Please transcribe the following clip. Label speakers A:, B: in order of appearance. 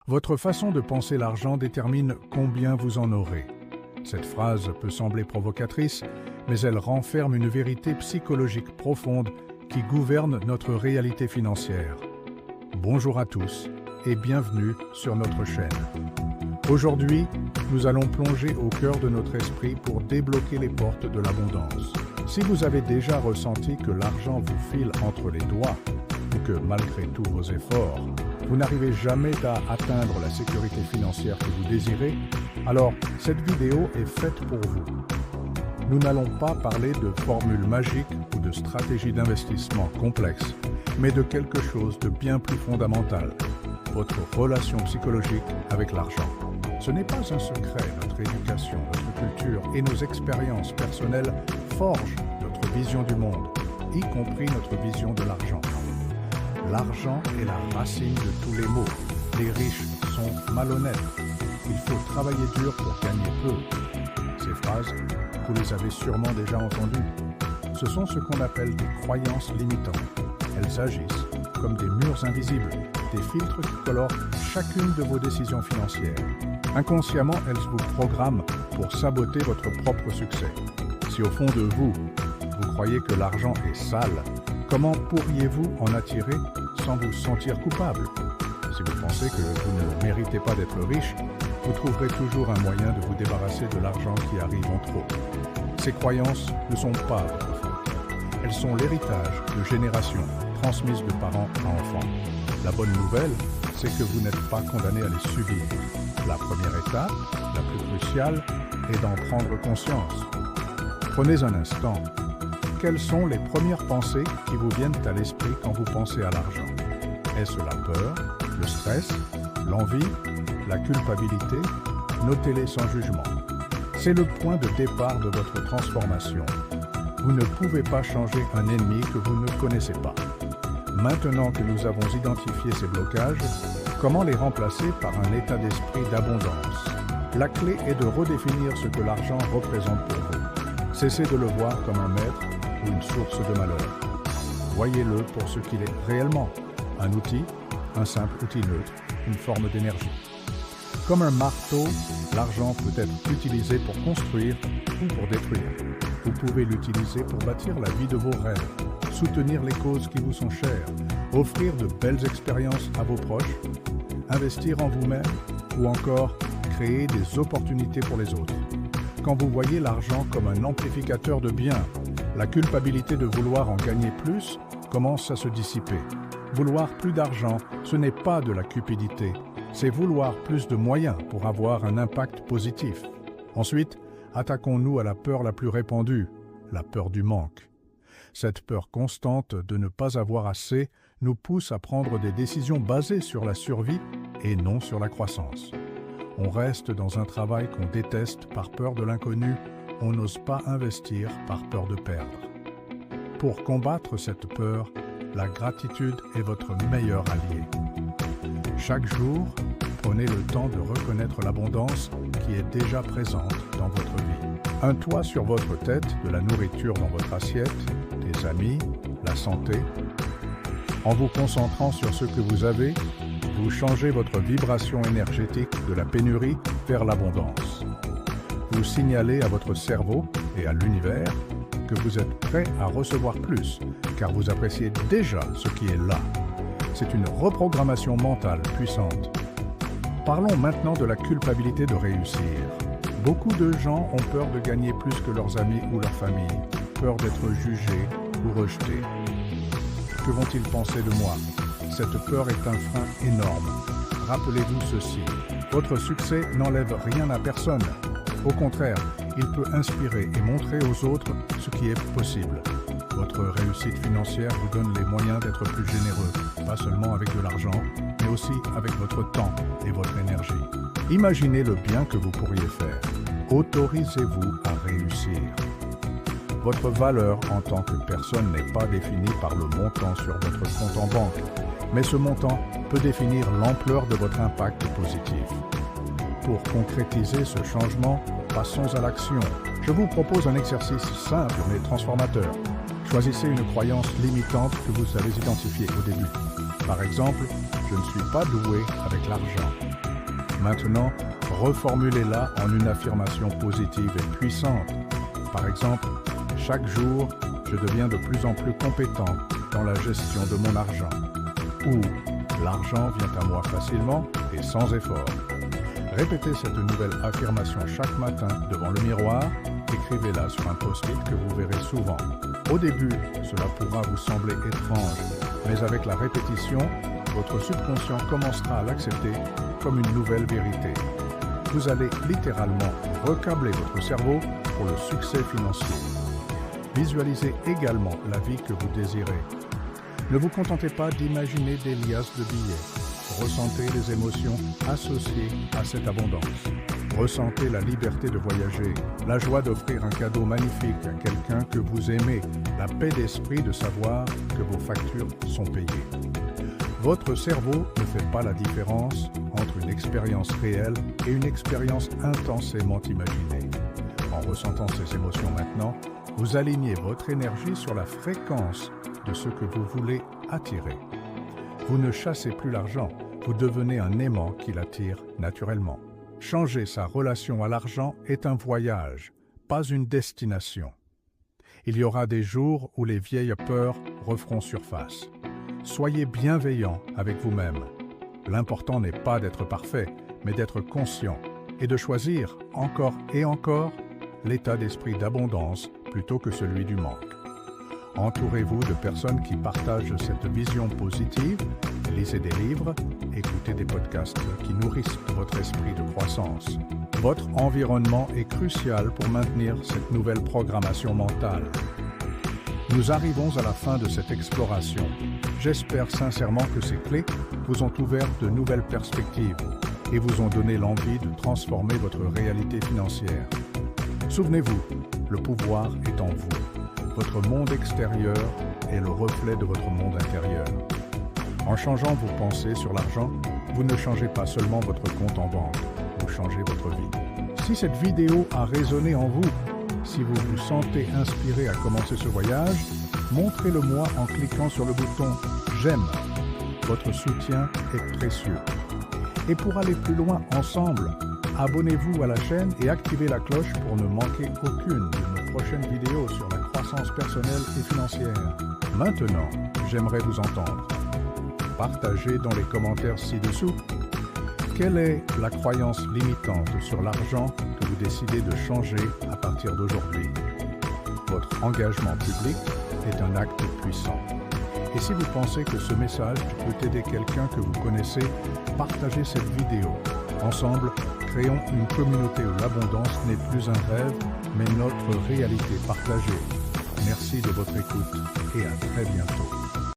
A: Votre façon de penser l'argent détermine combien vous en aurez. Cette phrase peut sembler provocatrice, mais elle renferme une vérité psychologique profonde qui gouverne notre réalité financière. Bonjour à tous et bienvenue sur notre chaîne. Aujourd'hui, nous allons plonger au cœur de notre esprit pour débloquer les portes de l'abondance. Si vous avez déjà ressenti que l'argent vous file entre les doigts, ou que malgré tous vos efforts, vous n'arrivez jamais à atteindre la sécurité financière que vous désirez, alors cette vidéo est faite pour vous. Nous n'allons pas parler de formules magiques ou de stratégies d'investissement complexes, mais de quelque chose de bien plus fondamental, votre relation psychologique avec l'argent. Ce n'est pas un secret, notre éducation, notre culture et nos expériences personnelles forgent notre vision du monde, y compris notre vision de l'argent. L'argent est la racine de tous les maux. Les riches sont malhonnêtes. Il faut travailler dur pour gagner peu. Ces phrases, vous les avez sûrement déjà entendues. Ce sont ce qu'on appelle des croyances limitantes. Elles agissent comme des murs invisibles, des filtres qui colorent chacune de vos décisions financières. Inconsciemment, elles vous programment pour saboter votre propre succès. Si au fond de vous, vous croyez que l'argent est sale, comment pourriez-vous en attirer sans vous sentir coupable? Si vous pensez que vous ne méritez pas d'être riche, vous trouverez toujours un moyen de vous débarrasser de l'argent qui arrive en trop. Ces croyances ne sont pas votre faute. Elles sont l'héritage de générations transmises de parents à enfants. La bonne nouvelle, c'est que vous n'êtes pas condamné à les subir. La première étape, la plus cruciale, est d'en prendre conscience. Prenez un instant. Quelles sont les premières pensées qui vous viennent à l'esprit quand vous pensez à l'argent? Est-ce la peur, le stress, l'envie, la culpabilité? Notez-les sans jugement. C'est le point de départ de votre transformation. Vous ne pouvez pas changer un ennemi que vous ne connaissez pas. Maintenant que nous avons identifié ces blocages, comment les remplacer par un état d'esprit d'abondance? La clé est de redéfinir ce que l'argent représente pour vous. Cessez de le voir comme un maître ou une source de malheur. Voyez-le pour ce qu'il est réellement, un outil, un simple outil neutre, une forme d'énergie. Comme un marteau, l'argent peut être utilisé pour construire ou pour détruire. Vous pouvez l'utiliser pour bâtir la vie de vos rêves, soutenir les causes qui vous sont chères, offrir de belles expériences à vos proches, investir en vous-même ou encore créer des opportunités pour les autres. Quand vous voyez l'argent comme un amplificateur de biens, la culpabilité de vouloir en gagner plus commence à se dissiper. Vouloir plus d'argent, ce n'est pas de la cupidité, c'est vouloir plus de moyens pour avoir un impact positif. Ensuite, attaquons-nous à la peur la plus répandue, la peur du manque. Cette peur constante de ne pas avoir assez nous pousse à prendre des décisions basées sur la survie et non sur la croissance. On reste dans un travail qu'on déteste par peur de l'inconnu, on n'ose pas investir par peur de perdre. Pour combattre cette peur, la gratitude est votre meilleur allié. Chaque jour, prenez le temps de reconnaître l'abondance qui est déjà présente dans votre vie. Un toit sur votre tête, de la nourriture dans votre assiette, des amis, la santé. En vous concentrant sur ce que vous avez, vous changez votre vibration énergétique de la pénurie vers l'abondance. Vous signalez à votre cerveau et à l'univers que vous êtes prêt à recevoir plus, car vous appréciez déjà ce qui est là. C'est une reprogrammation mentale puissante. Parlons maintenant de la culpabilité de réussir. Beaucoup de gens ont peur de gagner plus que leurs amis ou leur famille, peur d'être jugés ou rejetés. Que vont-ils penser de moi? Cette peur est un frein énorme. Rappelez-vous ceci, votre succès n'enlève rien à personne. Au contraire, il peut inspirer et montrer aux autres ce qui est possible. Votre réussite financière vous donne les moyens d'être plus généreux, pas seulement avec de l'argent, mais aussi avec votre temps et votre énergie. Imaginez le bien que vous pourriez faire. Autorisez-vous à réussir. Votre valeur en tant que personne n'est pas définie par le montant sur votre compte en banque, mais ce montant peut définir l'ampleur de votre impact positif. Pour concrétiser ce changement, passons à l'action. Je vous propose un exercice simple mais transformateur. Choisissez une croyance limitante que vous avez identifiée au début. Par exemple, je ne suis pas doué avec l'argent. Maintenant, reformulez-la en une affirmation positive et puissante. Par exemple, chaque jour, je deviens de plus en plus compétent dans la gestion de mon argent. Ou l'argent vient à moi facilement et sans effort. Répétez cette nouvelle affirmation chaque matin devant le miroir. Écrivez-la sur un post-it que vous verrez souvent. Au début, cela pourra vous sembler étrange, mais avec la répétition, votre subconscient commencera à l'accepter comme une nouvelle vérité. Vous allez littéralement recabler votre cerveau pour le succès financier. Visualisez également la vie que vous désirez. Ne vous contentez pas d'imaginer des liasses de billets. Ressentez les émotions associées à cette abondance. Ressentez la liberté de voyager, la joie d'offrir un cadeau magnifique à quelqu'un que vous aimez, la paix d'esprit de savoir que vos factures sont payées. Votre cerveau ne fait pas la différence entre une expérience réelle et une expérience intensément imaginée. En ressentant ces émotions maintenant, vous alignez votre énergie sur la fréquence de ce que vous voulez attirer. Vous ne chassez plus l'argent, vous devenez un aimant qui l'attire naturellement. Changer sa relation à l'argent est un voyage, pas une destination. Il y aura des jours où les vieilles peurs referont surface. Soyez bienveillant avec vous-même. L'important n'est pas d'être parfait, mais d'être conscient et de choisir encore et encore l'état d'esprit d'abondance plutôt que celui du manque. Entourez-vous de personnes qui partagent cette vision positive, lisez des livres, écoutez des podcasts qui nourrissent votre esprit de croissance. Votre environnement est crucial pour maintenir cette nouvelle programmation mentale. Nous arrivons à la fin de cette exploration. J'espère sincèrement que ces clés vous ont ouvert de nouvelles perspectives et vous ont donné l'envie de transformer votre réalité financière. Souvenez-vous, le pouvoir est en vous. Votre monde extérieur est le reflet de votre monde intérieur. En changeant vos pensées sur l'argent, vous ne changez pas seulement votre compte en banque, vous changez votre vie. Si cette vidéo a résonné en vous, si vous vous sentez inspiré à commencer ce voyage, montrez-le-moi en cliquant sur le bouton « J'aime ». Votre soutien est précieux. Et pour aller plus loin ensemble, abonnez-vous à la chaîne et activez la cloche pour ne manquer aucune de nos prochaines vidéos sur la croissance personnelle et financière. Maintenant, j'aimerais vous entendre. Partagez dans les commentaires ci-dessous quelle est la croyance limitante sur l'argent que vous décidez de changer à partir d'aujourd'hui. Votre engagement public est un acte puissant. Et si vous pensez que ce message peut aider quelqu'un que vous connaissez, partagez cette vidéo. Ensemble, créons une communauté où l'abondance n'est plus un rêve, mais notre réalité partagée. Merci de votre écoute et à très bientôt.